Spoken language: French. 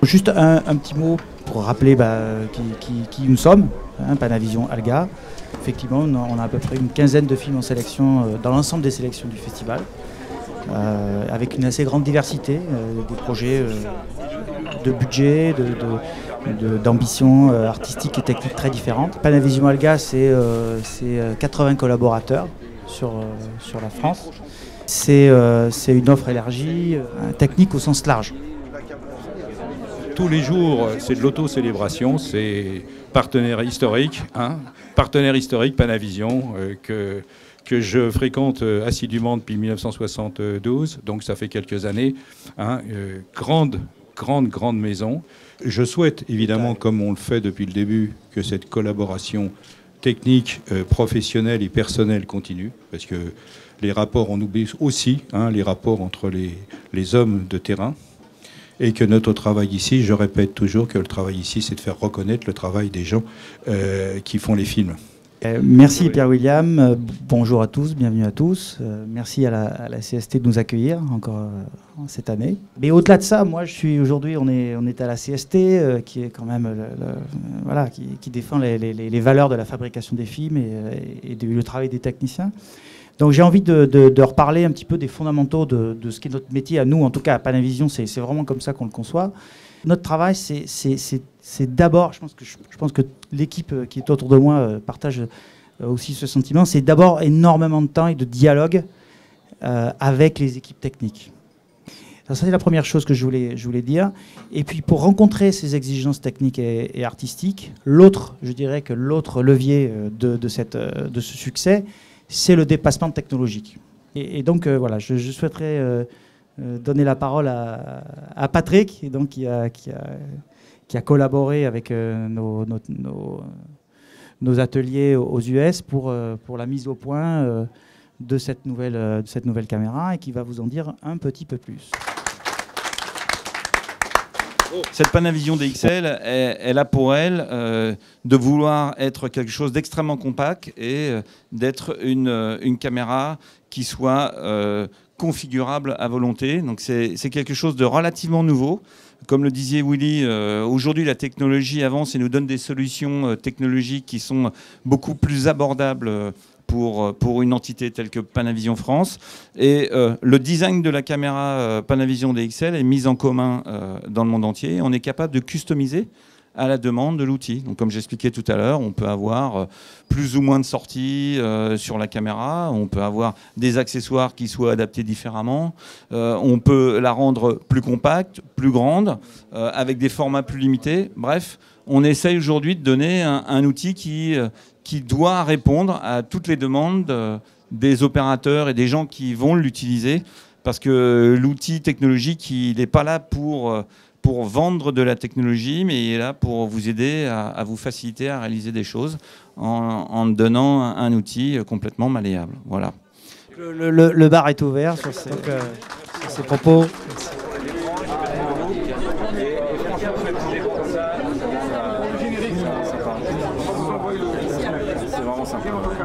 Juste un petit mot pour rappeler qui nous sommes, Panavision Alga. Effectivement, on a à peu près une quinzaine de films en sélection dans l'ensemble des sélections du festival, avec une assez grande diversité, des projets de budget, d'ambitions artistiques et techniques très différentes. Panavision Alga, c'est 80 collaborateurs sur la France. C'est une offre élargie, technique au sens large. Tous les jours, c'est de l'auto-célébration, c'est partenaire historique, Panavision, que je fréquente assidûment depuis 1972, donc ça fait quelques années. Grande maison. Je souhaite évidemment, comme on le fait depuis le début, que cette collaboration technique, professionnelle et personnelle continue, parce que les rapports, on oublie aussi les rapports entre les hommes de terrain. Et que notre travail ici, je répète toujours que le travail ici, c'est de faire reconnaître le travail des gens qui font les films. Merci Pierre-William, bonjour à tous, bienvenue à tous. Merci à la CST de nous accueillir encore cette année. Mais au-delà de ça, moi aujourd'hui, on est à la CST qui est quand même qui défend les valeurs de la fabrication des films et le travail des techniciens. Donc j'ai envie de reparler un petit peu des fondamentaux de ce qui est notre métier à nous, en tout cas à Panavision, c'est vraiment comme ça qu'on le conçoit. Notre travail, c'est d'abord, je pense que l'équipe qui est autour de moi partage aussi ce sentiment, c'est d'abord énormément de temps et de dialogue avec les équipes techniques. Alors ça, c'est la première chose que je voulais dire. Et puis pour rencontrer ces exigences techniques et artistiques, je dirais que l'autre levier de ce succès, c'est le dépassement technologique. Et donc, voilà, je souhaiterais donner la parole à Patrick, et donc, qui a collaboré avec nos ateliers aux US pour la mise au point de cette nouvelle caméra, et qui va vous en dire un petit peu plus. Cette Panavision DXL, elle a pour elle de vouloir être quelque chose d'extrêmement compact et d'être une caméra qui soit configurable à volonté. Donc c'est quelque chose de relativement nouveau. Comme le disait Willy, aujourd'hui la technologie avance et nous donne des solutions technologiques qui sont beaucoup plus abordables pour une entité telle que Panavision France. Et le design de la caméra Panavision DXL est mis en commun dans le monde entier. On est capable de customiser à la demande de l'outil. Donc, comme j'expliquais tout à l'heure, on peut avoir plus ou moins de sorties sur la caméra, on peut avoir des accessoires qui soient adaptés différemment, on peut la rendre plus compacte, plus grande, avec des formats plus limités. Bref, on essaye aujourd'hui de donner un outil qui doit répondre à toutes les demandes des opérateurs et des gens qui vont l'utiliser, parce que l'outil technologique, il n'est pas là pour vendre de la technologie, mais il est là pour vous aider à vous faciliter à réaliser des choses en donnant un outil complètement malléable. Voilà. Le bar est ouvert sur ces propos. C'est vraiment sympa.